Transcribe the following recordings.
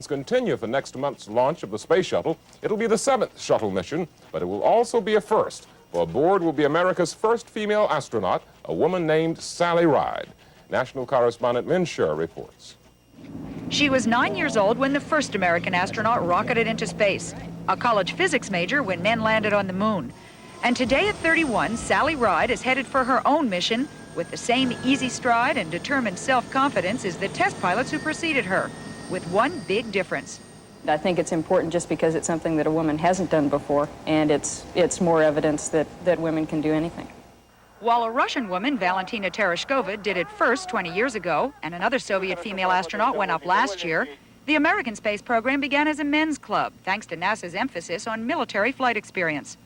Continue for next month's launch of the space shuttle. It'll be the 7th shuttle mission, but it will also be a first. For aboard will be America's first female astronaut, a woman named Sally Ride. National correspondent Lynn Scher reports. She was 9 years old when the first American astronaut rocketed into space, a college physics major when men landed on the moon. And today at 31, Sally Ride is headed for her own mission with the same easy stride and determined self-confidence as the test pilots who preceded her, with one big difference. I think it's important just because it's something that a woman hasn't done before, and it's more evidence that women can do anything. While a Russian woman, Valentina Tereshkova, did it first 20 years ago, and another Soviet female astronaut went up last year, the American space program began as a men's club, thanks to NASA's emphasis on military flight experience.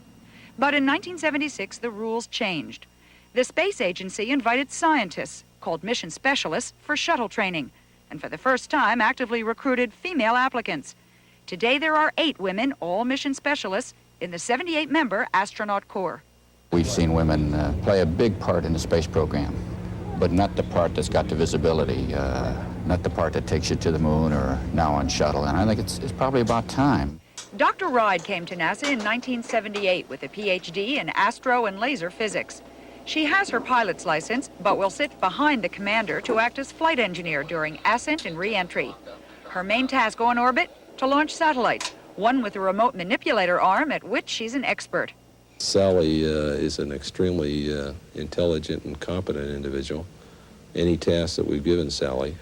But in 1976, the rules changed. The space agency invited scientists, called mission specialists, for shuttle training, and for the first time actively recruited female applicants. Today there are 8 women, all mission specialists, in the 78-member astronaut corps. We've seen women play a big part in the space program, but not the part that's got the visibility, not the part that takes you to the moon or now on shuttle, and I think it's probably about time. Dr. Ride came to NASA in 1978 with a PhD in astro and laser physics. She has her pilot's license, but will sit behind the commander to act as flight engineer during ascent and re-entry. Her main task on orbit, to launch satellites, one with a remote manipulator arm at which she's an expert. Sally is an extremely intelligent and competent individual. Any task that we've given Sally,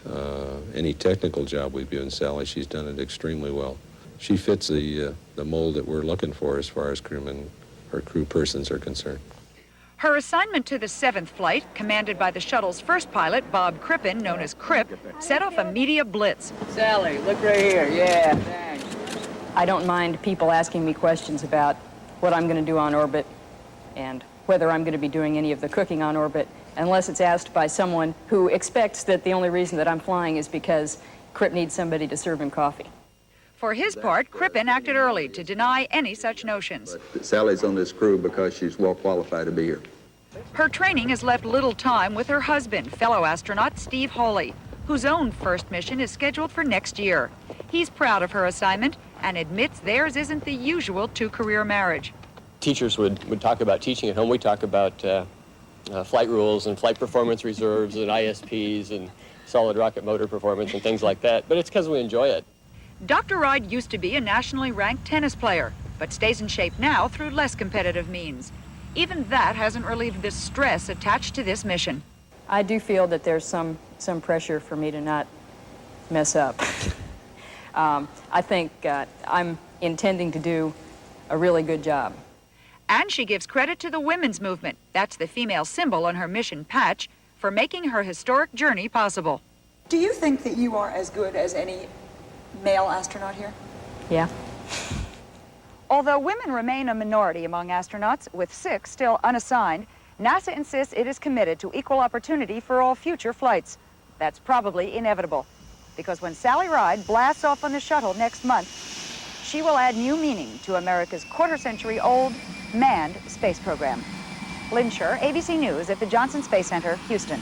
any technical job we've given Sally, she's done it extremely well. She fits the mold that we're looking for as far as crewmen or crew persons are concerned. Her assignment to the 7th flight, commanded by the shuttle's first pilot, Bob Crippen, known as Crip, set off a media blitz. Sally, look right here. Yeah, thanks. I don't mind people asking me questions about what I'm going to do on orbit and whether I'm going to be doing any of the cooking on orbit, unless it's asked by someone who expects that the only reason that I'm flying is because Crip needs somebody to serve him coffee. For his part, Crippen acted early to deny any such notions. But Sally's on this crew because she's well qualified to be here. Her training has left little time with her husband, fellow astronaut Steve Hawley, whose own first mission is scheduled for next year. He's proud of her assignment and admits theirs isn't the usual 2-career marriage. Teachers would talk about teaching at home. We talk about flight rules and flight performance reserves and ISPs and solid rocket motor performance and things like that, but it's because we enjoy it. Dr. Ride used to be a nationally ranked tennis player, but stays in shape now through less competitive means. Even that hasn't relieved the stress attached to this mission. I do feel that there's some pressure for me to not mess up. I think I'm intending to do a really good job. And she gives credit to the women's movement, that's the female symbol on her mission patch, for making her historic journey possible. Do you think that you are as good as any male astronaut here? Yeah. Although women remain a minority among astronauts, with 6 still unassigned, NASA insists it is committed to equal opportunity for all future flights. That's probably inevitable, because when Sally Ride blasts off on the shuttle next month, she will add new meaning to America's quarter-century-old manned space program. Lynn Scher, ABC News at the Johnson Space Center, Houston.